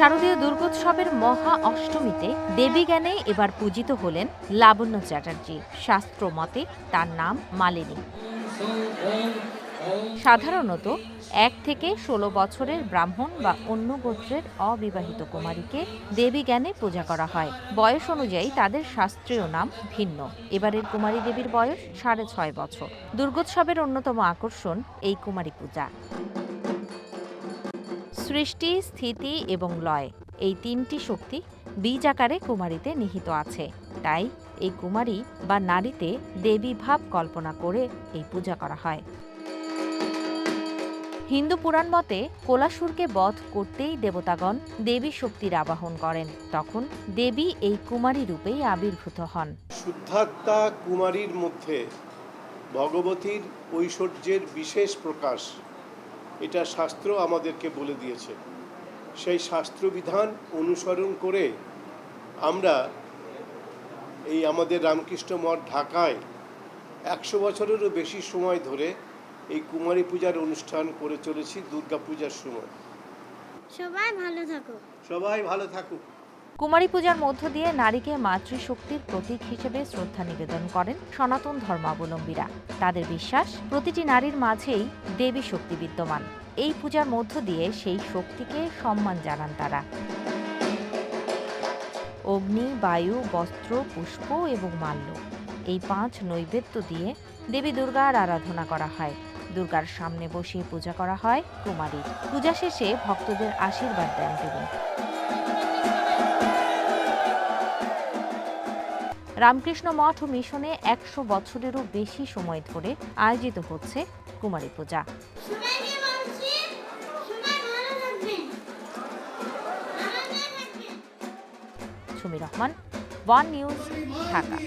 শারদীয় দুর্গোৎসবের মহা অষ্টমীতে দেবী জ্ঞানে এবার পূজিত হলেন লাবণ্য চ্যাটার্জি। শাস্ত্র মতে তার নাম মালিনী। সাধারণত 1 থেকে 16 বছরের ব্রাহ্মণ বা অন্য গোত্রের অবিবাহিত কুমারীকে দেবী জ্ঞানে পূজা করা হয়। বয়স অনুযায়ী তাদের শাস্ত্রীয় নাম ভিন্ন। এবারের কুমারী দেবীর বয়স 6.5 বছর। দুর্গোৎসবের অন্যতম আকর্ষণ এই কুমারী পূজা। সৃষ্টি, স্থিতি এবং লয়, এই 3টি শক্তি বীজ আকারে কুমারীতে নিহিত আছে। তাই এই কুমারী বা নারীতে দেবী ভাব কল্পনা করে এই পূজা করা হয়। হিন্দু পুরাণ মতে কোলাসুরকে বধ করতেই দেবতাগণ দেবী শক্তির আবাহন করেন। তখন দেবী এই কুমারী রূপেই আবির্ভূত হন। শুদ্ধাত্মা কুমারীর মধ্যে ভগবতীর ঐশ্বর্যের বিশেষ প্রকাশ, এটা শাস্ত্র আমাদেরকে বলে দিয়েছে। সেই শাস্ত্রবিধান অনুসরণ করে আমরা এই আমাদের রামকৃষ্ণ মঠ ঢাকায় 100 বছরেরও বেশি সময় ধরে এই কুমারী পূজার অনুষ্ঠান করে চলেছি দুর্গা পূজার সময়। সবাই ভালো থাকো। সবাই ভালো থাকুক। কুমারী পূজার মধ্য দিয়ে নারীকে মাতৃশক্তির প্রতীক হিসেবে শ্রদ্ধা নিবেদন করেন সনাতন ধর্মাবলম্বীরা। তাদের বিশ্বাস, প্রতিটি নারীর মাঝেই দেবী শক্তি বিদ্যমান। এই পূজার মধ্য দিয়ে সেই শক্তিকে সম্মান জানান তারা। অগ্নি, বায়ু, বস্ত্র, পুষ্প এবং মাল্য, এই 5 নৈবেদ্য দিয়ে দেবী দুর্গার আরাধনা করা হয়। দুর্গার সামনে বসিয়ে পূজা করা হয় কুমারীর। পূজা শেষে ভক্তদের আশীর্বাদ দেন তিনি। রামকৃষ্ণ মঠ ও মিশনে 100 বছরেরও বেশি সময় ধরে আয়োজিত হচ্ছে কুমারী পূজা। Sumi Rahman, one news, Dhaka.